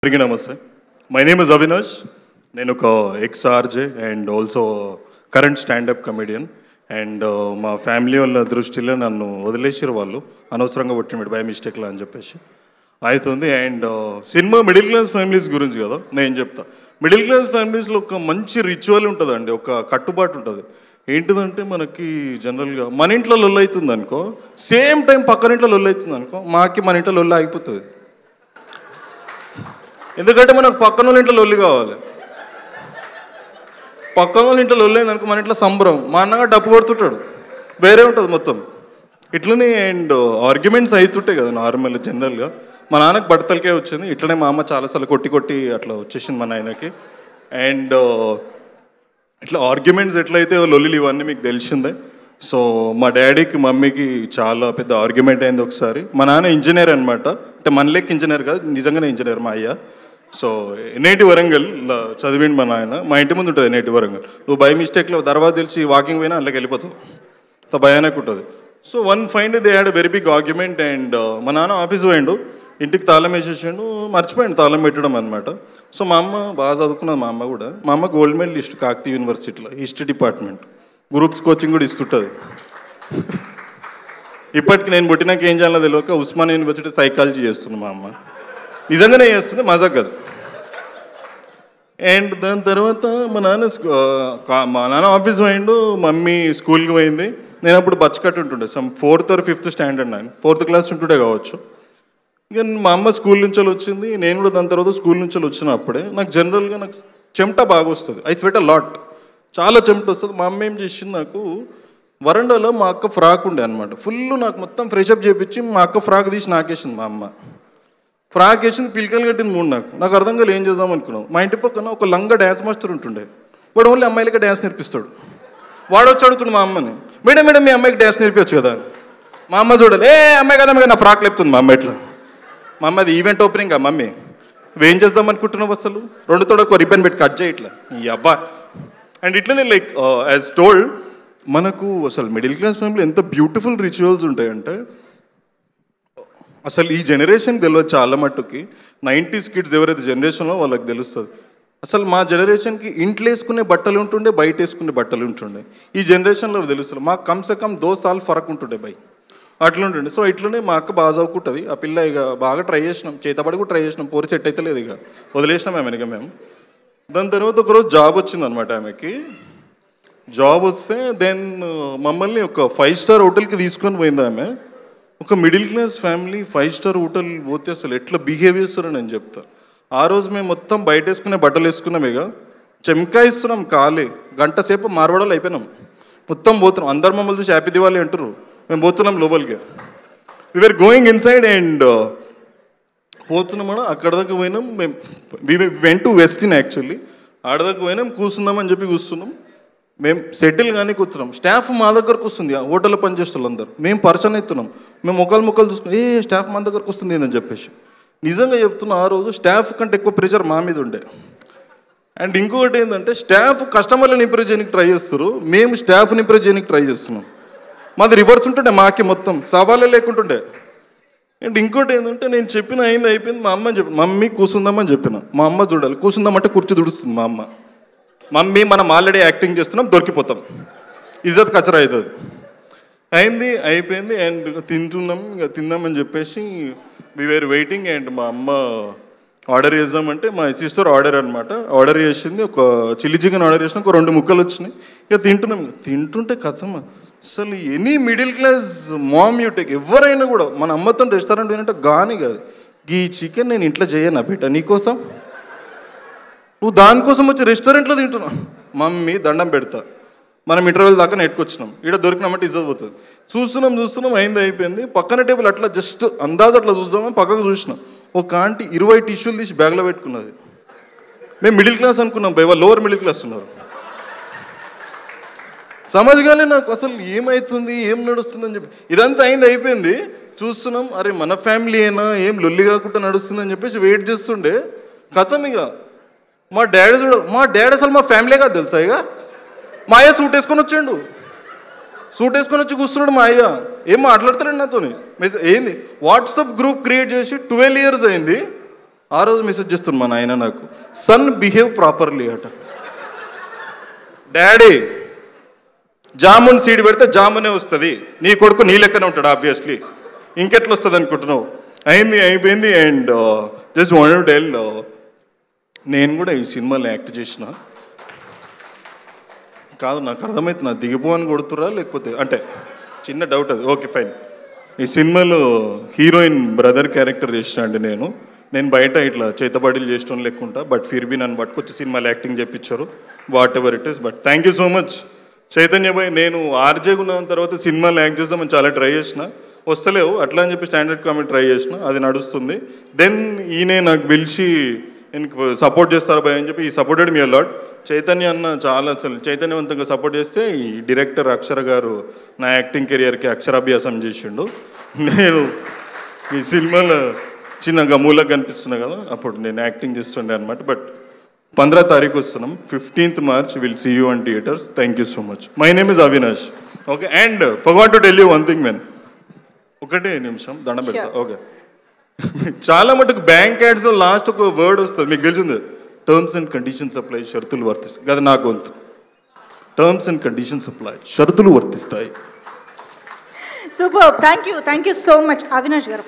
అందరికీ నమస్తే. My name is Avinash. నేను ఒక ex RJ and also current standup comedian. And మా ఫ్యామిలీ వాళ్ళ దృష్టిలో నన్ను వదిలేసారు వాళ్ళు, అనవసరంగా పుట్టినట్టు బై మిస్టేక్లా అని చెప్పేసి అవుతుంది. And cinema middle class families గురించి కదా నేను చెప్తా. మిడిల్ క్లాస్ ఫ్యామిలీస్లో ఒక మంచి రిచువల్ ఉంటుందండి, ఒక కట్టుబాటు ఉంటుంది. ఏంటిదంటే మనకి జనరల్గా మన ఇంట్లో లొల్లు అవుతుంది అనుకో, సేమ్ టైం పక్కన ఇంట్లో లొల్లు అవుతుంది అనుకో, మాకి మన ఇంట్లో లొల్లు ఆగిపోతుంది. ఎందుకంటే మనకు పక్కన వాళ్ళ ఇంట్లో లొల్లి కావాలి. పక్కన వాళ్ళ ఇంట్లో లొల్లి అయింది అనుకో, మన ఇంట్లో సంబరం. మా అన్నగా డప్పు కొడుతుంటాడు, వేరే ఉంటుంది మొత్తం ఇట్లనే. అండ్ ఆర్గ్యుమెంట్స్ అవుతుంటాయి కదా నార్మల్ జనరల్గా. మా నాన్నకి బట్టతలకే వచ్చింది ఇట్లనే. మా అమ్మ చాలాసార్లు కొట్టి కొట్టి అట్లా వచ్చేసింది మా నాయనకి. అండ్ ఇట్లా ఆర్గ్యుమెంట్స్ ఎట్లయితే లొల్లిలు ఇవన్నీ మీకు తెలిసిందే. సో మా డాడీకి మమ్మీకి చాలా పెద్ద ఆర్గ్యుమెంట్ అయింది ఒకసారి. మా నాన్న ఇంజనీర్ అనమాట, అంటే మన లెక్క ఇంజనీర్ కాదు, నిజంగానే ఇంజనీర్ మా అయ్య. సో ఎన్ఐటి వరంగల్ చదివిండి మా నాయన. మా ఇంటి ముందు ఉంటుంది ఎన్ఐటి వరంగల్. నువ్వు బై మిస్టేక్లో తర్వాత తెలిసి వాకింగ్ పోయినా అందులోకి వెళ్ళిపోతావు, అంత భయానక ఉంటుంది. So one find they had very big argument. And మా నాన్న ఆఫీస్ పోయిండు, ఇంటికి తాళం వేసేసిండు, మర్చిపోయిండు తాళం పెట్టడం అనమాట. సో మా అమ్మ బాగా చదువుకున్నది, మా అమ్మ కూడా. మా అమ్మ గోల్డ్ మెడలిస్ట్ కాకతీయ యూనివర్సిటీలో హిస్టరీ డిపార్ట్మెంట్, గ్రూప్స్ కోచింగ్ కూడా ఇస్తుంటుంది. ఇప్పటికి నేను పుట్టినాక ఏం చేయాలో తెలియక ఉస్మాన్ యూనివర్సిటీ సైకాలజీ చేస్తుంది మా అమ్మ. నిజంగానే చేస్తుంది, మజాక్ కాదు. అండ్ దాని తర్వాత మా నాన్న ఆఫీస్ పోయిండు, మమ్మీ స్కూల్కి పోయింది. నేను అప్పుడు బచ్చకట్టు ఉంటుండే, some 4th or 5th standard, 4th class ఉంటుండే కావచ్చు. ఇక మా అమ్మ స్కూల్ నుంచి వచ్చింది, నేను కూడా దాని తర్వాత స్కూల్ నుంచి వచ్చినప్పుడే నాకు జనరల్గా నాకు చెమట బాగా వస్తుంది. ఐ స్వెట్ అ లాట్, చాలా చెమట వస్తుంది. మా అమ్మ ఏం చేసింది, నాకు వరండాలో మా అక్క ఫ్రాక్ ఉండే అనమాట, ఫుల్ నాకు మొత్తం ఫ్రెషప్ చేయించి మా అక్క ఫ్రాక్ తీసి నాకేసింది. మా అమ్మ ఫ్రాక్ వేసింది, పిలికలు కట్టింది మూడు. నాకు అర్థం కాదు ఏం చేద్దాం అనుకున్నాం. మా ఇంటి పక్కన ఒక లంగా డ్యాన్స్ మాస్టర్ ఉంటుండే, వాడు ఓన్లీ అమ్మాయిలకి డ్యాన్స్ నేర్పిస్తాడు. వాడు వచ్చి అడుగుతుండు మా అమ్మని, మేడం మేడం మీ అమ్మాయికి డ్యాన్స్ నేర్పించచ్చు కదా. మా అమ్మ చూడాలి, ఏ అమ్మాయి కదా అమ్మాయి, నా ఫ్రాక్ లేపుతుంది మా అమ్మ. ఇట్లా మా అమ్మ అది ఈవెంట్ ఓపెనింగ్, ఆ మమ్మీ నువ్వేం చేద్దాం అనుకుంటున్నావు అసలు, 2 తోడ ఒక రిబ్బన్ పెట్టి కట్ చేయి ఇట్లా ఈ అబ్బా. అండ్ ఇట్లనే లైక్ యాజ్ టోల్డ్, మనకు అసలు మిడిల్ క్లాస్ ఫ్యామిలీ ఎంత బ్యూటిఫుల్ రిచువల్స్ ఉంటాయంటే అసలు ఈ జనరేషన్కి తెలియదు చాలా మట్టుకి. 90s కిడ్స్ ఎవరైతే జనరేషన్లో వాళ్ళకి తెలుస్తుంది. అసలు మా జనరేషన్కి ఇంట్లో వేసుకునే బట్టలు ఉంటుండే, బయట వేసుకునే బట్టలు ఉంటుండే. ఈ జనరేషన్లో తెలుస్తుంది, మాకు కమ్సే కమ్ 2 సార్లు ఫరక్ ఉంటుండే బై, అట్లా ఉంటుండే. సో ఇట్లనే మా అక్క బాగా చదువుకుంటుంది. ఆ పిల్ల ఇక బాగా ట్రై చేసినాం, చేతబడి కూడా ట్రై చేసినాం, పోరి సెట్ అయితే లేదు, ఇక వదిలేసినాం ఆమె. ఇక మేము దాని తర్వాత ఒకరోజు జాబ్ వచ్చింది అనమాట ఆమెకి. జాబ్ వస్తే దెన్ మమ్మల్ని ఒక 5 స్టార్ హోటల్కి తీసుకొని పోయింది ఆమె. ఒక middle class family 5 star hotel పోతే అసలు ఎట్లా బిహేవ్ చేస్తారో నేను చెప్తా. ఆ రోజు మేము మొత్తం బయట వేసుకునే బట్టలు వేసుకున్నాం, ఇక చెమకాయిస్తున్నాం, ఖాళీ గంట సేపు మార్వడాలు అయిపోయినాం, మొత్తం పోతున్నాం. అందరు మమ్మల్ని చూసి హ్యాపీ దివాలి అంటారు, మేము పోతున్నాం లోపలికి. వీఆర్ గోయింగ్ ఇన్సైడ్ అండ్ పోతున్నామని అక్కడ దాకా పోయినాం. మేము వెంట్ టు వెస్టిన్ యాక్చువల్లీ. ఆడదాకా పోయినాం, కూర్చుందామని చెప్పి కూర్చున్నాం. మేము సెటిల్ కానీ కూర్చున్నాం. స్టాఫ్ మా దగ్గరకు వస్తుంది, హోటల్లో పనిచేసే వాళ్ళందరూ. మేము పర్సన్ అవుతున్నాం, మేము మొక్కలు చూసుకుని స్టాఫ్ మా దగ్గరకు వస్తుంది అని చెప్పేసి. నిజంగా చెప్తున్నా, ఆ రోజు స్టాఫ్ కంటే ఎక్కువ ప్రెషర్ మా మీద ఉండే. అండ్ ఇంకొకటి ఏంటంటే, స్టాఫ్ కస్టమర్లను ఇంప్రెస్ చేయడానికి ట్రై చేస్తారు, మేము స్టాఫ్ని ఇంప్రెస్ చేయడానికి ట్రై చేస్తున్నాం. మాది రివర్స్ ఉంటుండే, మాకి మొత్తం సవాలే లేకుంటుండే. అండ్ ఇంకోటి ఏంటంటే, నేను చెప్పిన అయింది అయిపోయింది. మా అమ్మని చెప్పిన, మమ్మీ కూర్చుందామని చెప్పిన. మా అమ్మ చూడాలి, కూర్చుందామంటే కుర్చీ దుడుస్తుంది మా అమ్మ. మమ్మీ మనం ఆల్రెడీ యాక్టింగ్ చేస్తున్నాం, దొరికిపోతాం, ఇజ్జత్ కచరా అవుతుంది. అయింది అయిపోయింది. అండ్ తింటున్నాం, ఇక తిందామని చెప్పేసి వీఆర్ వెయిటింగ్. అండ్ మా అమ్మ ఆర్డర్ చేద్దామంటే, మా సిస్టర్ ఆర్డర్ చేసింది. ఒక చిల్లీ చికెన్ ఆర్డర్ చేసిన, ఒక 2 ముక్కలు వచ్చినాయి. ఇక తింటున్నాం. తింటుంటే కథమ్మ, అసలు ఎనీ మిడిల్ క్లాస్ మామ్ యూటెక్ ఎవరైనా కూడా మన అమ్మతో రెస్టారెంట్ పోయినట్టు కానీ కాదు, ఈ చికెన్ నేను ఇంట్లో చేయనా బేట, నీకోసం నువ్వు దానికోసం వచ్చి రెస్టారెంట్లో తింటున్నావు. మమ్మీ దండం పెడతా, మనం ఇంటర్వెల్ దాకా నెట్టుకొచ్చినాం, ఇక్కడ దొరికినామంటే ఇజ్జత్ పోతుంది. చూస్తున్నాం అయింది అయిపోయింది. పక్కన టేబుల్ అట్లా జస్ట్ అందాజు అట్లా చూద్దామని పక్కకు చూసినాం. ఒక ఆంటీ 20 టిష్యూలు తీసి బ్యాగ్లో పెట్టుకున్నది. మేము మిడిల్ క్లాస్ అనుకున్నాం, బై లోవర్ మిడిల్ క్లాస్ ఉన్నారు. సమజ్గానే నాకు అసలు ఏమవుతుంది, ఏం నడుస్తుందని చెప్పి. ఇదంతా అయింది అయిపోయింది, చూస్తున్నాం. అరే మన ఫ్యామిలీ అయినా ఏం లొల్లి కాకుండా నడుస్తుందని చెప్పేసి వెయిట్ చేస్తుండే. కథం ఇక మా డాడీ అసలు మా ఫ్యామిలీ కాదు తెలుసా. ఇక మా అయ్య సూట్ వేసుకొని వచ్చి కూర్చున్నాడు. మా అయ్య ఏం మాట్లాడతారండి నాతో. ఏంది వాట్సాప్ గ్రూప్ క్రియేట్ చేసి 12 years అయింది, ఆ రోజు మెసేజ్ చేస్తుంది మా నాయన నాకు, సన్ బిహేవ్ ప్రాపర్లీ అట. డాడీ జామున్ సీడ్ పెడితే జామునే వస్తుంది, నీ కొడుకు నీ లెక్కనే ఉంటాడు ఆబ్వియస్లీ, ఇంకెట్లా వస్తుంది అనుకుంటున్నావు. అయిపోయింది. And just wanted to tell, నేను కూడా ఈ సినిమాలో యాక్ట్ చేసిన కాదు, నాకు అర్థమవుతుంది, నా దిగిపోవని కొడుతురా లేకపోతే అంటే చిన్న డౌట్ అది. Okay fine. ఈ సినిమాలో హీరోయిన్ బ్రదర్ క్యారెక్టర్ చేసిన అండి నేను బయట ఇట్లా చేతబడిలు చేసిన లెక్కుంటా, బట్ ఫిర్బీ నన్ను పట్టుకొచ్చి సినిమాలో యాక్టింగ్ చేయించారు. Whatever it is, but thank you so much Chaitanya bhai. నేను ఆర్జేగా ఉన్న తర్వాత సినిమాలో యాక్ట్ చేద్దామని చాలా ట్రై చేసిన, వస్తలేవు అట్లా అని చెప్పి స్టాండర్డ్ కామెడీ ట్రై చేసిన, అది నడుస్తుంది. దెన్ ఈయనే నాకు పిలిచి నేను సపోర్ట్ చేస్తారు భయ్ అని చెప్పి ఈ సపోర్టెడ్ మీ అలాట్. చైతన్య అన్న చాలా అసలు చైతన్యవంతంగా సపోర్ట్ చేస్తే ఈ డైరెక్టర్ అక్షర గారు నా యాక్టింగ్ కెరియర్కి అక్షరాభ్యాసం చేసిండు. నేను ఈ సినిమాలో చిన్నగా మూలకు కనిపిస్తున్నా కదా, అప్పుడు నేను యాక్టింగ్ చేస్తుండే అనమాట. బట్ 15 తారీఖు వస్తున్నాం, 15th March will see you on theatres. Thank you so much. My name is Avinash. Okay, and forgot to tell you one thing men, ఒకటే నిమిషం దండం పెడతా. ఓకే, చాలా మటుకు బ్యాంక్ యాడ్స్లో లాస్ట్ ఒక వర్డ్ వస్తుంది, మీకు తెలిసింది, టర్మ్స్ అండ్ కండిషన్స్ అప్లై, షరతులు వర్తిస్తాయి కదా. నా గొంతు టర్మ్స్ అండ్ కండిషన్స్ అప్లై, షరతులు వర్తిస్తాయి. Super, thank you so much Avinash గారు.